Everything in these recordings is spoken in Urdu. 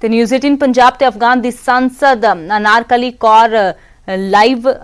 ਤੇ ਨਿਊਜ਼ 18 ਪੰਜਾਬ ਤੇ ਅਫਗਾਨ ਦੀ ਸੰਸਦ ਅਨਾਰਕਲੀ ਕੌਰ ਲਾਈਵ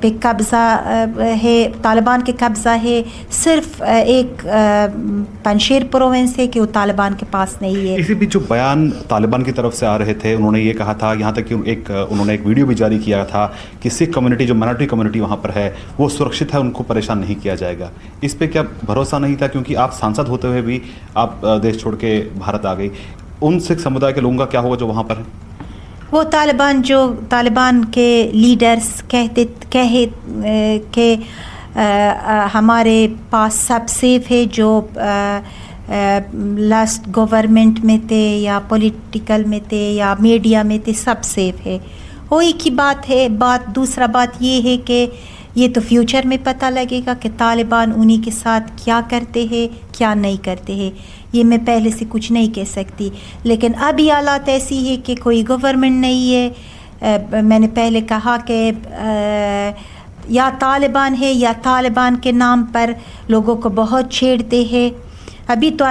پہ قبضہ ہے، طالبان کے قبضہ ہے، صرف ایک پنشیر پروونس ہے کہ وہ طالبان کے پاس نہیں ہے. اسی بیچ جو بیان طالبان کی طرف سے آ رہے تھے، انہوں نے یہ کہا تھا، یہاں تک کہ انہوں نے ایک ویڈیو بھی جاری کیا تھا کہ سکھ کمیونٹی جو مائنورٹی کمیونٹی وہاں پر ہے وہ سرکشت ہے، ان کو پریشان نہیں کیا جائے گا. اس پہ کیا بھروسہ نہیں تھا؟ کیونکہ آپ سانسد ہوتے ہوئے بھی آپ دیش چھوڑ کے بھارت آ گئی. ان سکھ سمودائے کے لوگوں کا کیا ہوگا جو وہاں پر ہیں؟ وہ طالبان کے لیڈرز کہے کہ ہمارے پاس سب سیف ہے، جو لاسٹ گورنمنٹ میں تھے یا پولیٹیکل میں تھے یا میڈیا میں تھے، سب سیف ہے. وہ ایک ہی بات ہے. دوسرا بات یہ ہے کہ یہ تو فیوچر میں پتہ لگے گا کہ طالبان انہی کے ساتھ کیا کرتے ہیں کیا نہیں کرتے ہیں. یہ میں پہلے سے کچھ نہیں کہہ سکتی، لیکن ابھی حالات ایسی ہے کہ کوئی گورنمنٹ نہیں ہے. میں نے پہلے کہا کہ یا طالبان ہے یا طالبان کے نام پر لوگوں کو بہت چھیڑتے ہیں. ابھی تو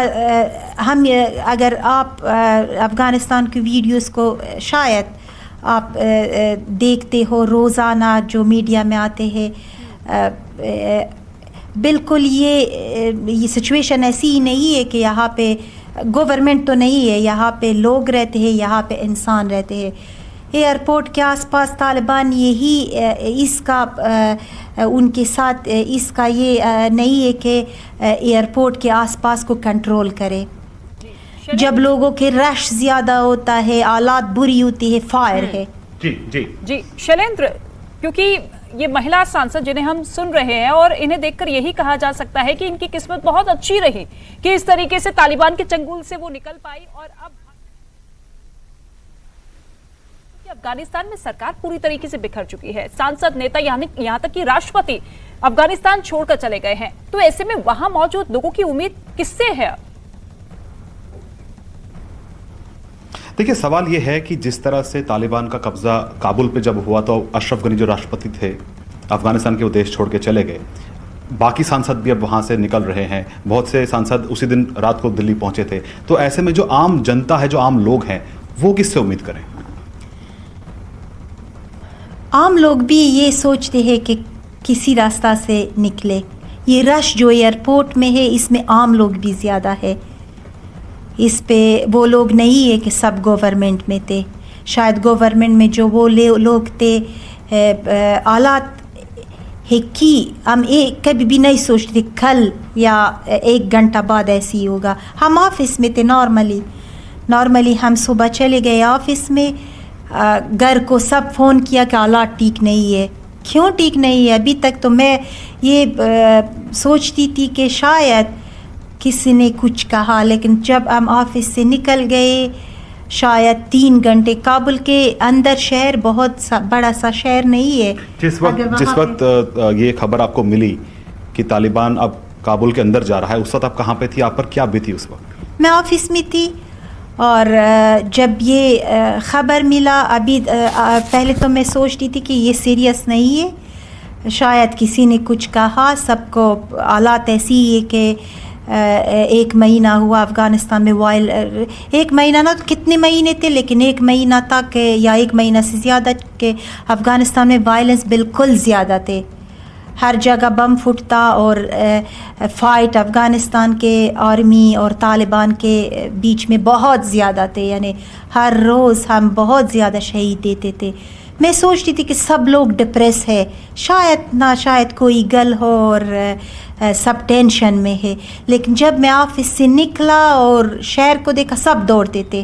ہم اگر آپ افغانستان کی ویڈیوز کو شاید آپ دیکھتے ہو روزانہ جو میڈیا میں آتے ہیں، بالکل یہ سچویشن ایسی ہی نہیں ہے کہ یہاں پہ گورنمنٹ تو نہیں ہے، یہاں پہ لوگ رہتے ہیں، یہاں پہ انسان رہتے ہیں. ایئرپورٹ کے آس پاس طالبان یہی اس کا ان کے ساتھ اس کا یہ نہیں ہے کہ ایئرپورٹ کے آس پاس کو کنٹرول کرے. جب لوگوں کے رش زیادہ ہوتا ہے، حالات بری ہوتی ہے، فائر ہے. جی شیلیندر، کیونکہ یہ مہیلا سانسد جنہیں ہم سن رہے ہیں اور انہیں دیکھ کر یہی کہا جا سکتا ہے کہ ان کی قسمت بہت اچھی رہی کہ اس طریقے سے طالبان کے چنگل سے وہ نکل پائی. اور اب افغانستان میں سرکار پوری طریقے سے بکھر چکی ہے، سانسد نیتا یہاں تک کہ راشٹرپتی افغانستان چھوڑ کر چلے گئے ہیں. تو ایسے میں وہاں موجود لوگوں کی امید کس سے ہے؟ دیکھیے، سوال یہ ہے کہ جس طرح سے طالبان کا قبضہ کابل پہ جب ہوا تو اشرف غنی جو راشٹرپتی تھے افغانستان کے، وہ دیش چھوڑ کے چلے گئے. باقی سانسد بھی اب وہاں سے نکل رہے ہیں، بہت سے سانسد اسی دن رات کو دلی پہنچے تھے. تو ایسے میں جو عام جنتا ہے، جو عام لوگ ہیں، وہ کس سے امید کریں؟ عام لوگ بھی یہ سوچتے ہیں کہ کسی راستہ سے نکلے. یہ رش جو ایئرپورٹ میں ہے، اس میں عام لوگ بھی زیادہ ہے. اس پہ وہ لوگ نہیں ہے کہ سب گورنمنٹ میں تھے. شاید گورنمنٹ میں جو وہ لوگ تھے، حالات ہے کہ ہم کبھی بھی نہیں سوچتے کل یا ایک گھنٹہ بعد ایسی ہی ہوگا. ہم آفس میں تھے نارملی ہم صبح چلے گئے آفس میں، گھر کو سب فون کیا کہ حالات ٹھیک نہیں ہے. کیوں ٹھیک نہیں ہے؟ ابھی تک تو میں یہ سوچتی تھی کہ شاید کسی نے کچھ کہا، لیکن جب ہم آفس سے نکل گئے شاید 3 گھنٹے، کابل کے اندر شہر بہت بڑا سا شہر نہیں ہے. جس وقت یہ خبر آپ کو ملی کہ طالبان اب کابل کے اندر جا رہا ہے، اس وقت آپ کہاں پہ تھی؟ آپ پر کیا بھی تھی اس وقت؟ میں آفس میں تھی، اور جب یہ خبر ملا، ابھی پہلے تو میں سوچتی تھی کہ یہ سیریس نہیں ہے، شاید کسی نے کچھ کہا. سب کو حالات ایسی ہی ہے کہ 1 مہینہ ہوا افغانستان میں ایک مہینہ نہ کتنے مہینے تھے، لیکن 1 مہینہ تک یا 1 مہینہ سے زیادہ کہ افغانستان میں وائلنس بالکل زیادہ تھے. ہر جگہ بم پھٹتا اور فائٹ افغانستان کے آرمی اور طالبان کے بیچ میں بہت زیادہ تھے. یعنی ہر روز ہم بہت زیادہ شہید دیتے تھے. میں سوچتی تھی کہ سب لوگ ڈپریس ہے، شاید کوئی گل ہو اور سب ٹینشن میں ہے. لیکن جب میں آفس سے نکلا اور شہر کو دیکھا، سب دوڑتے تھے.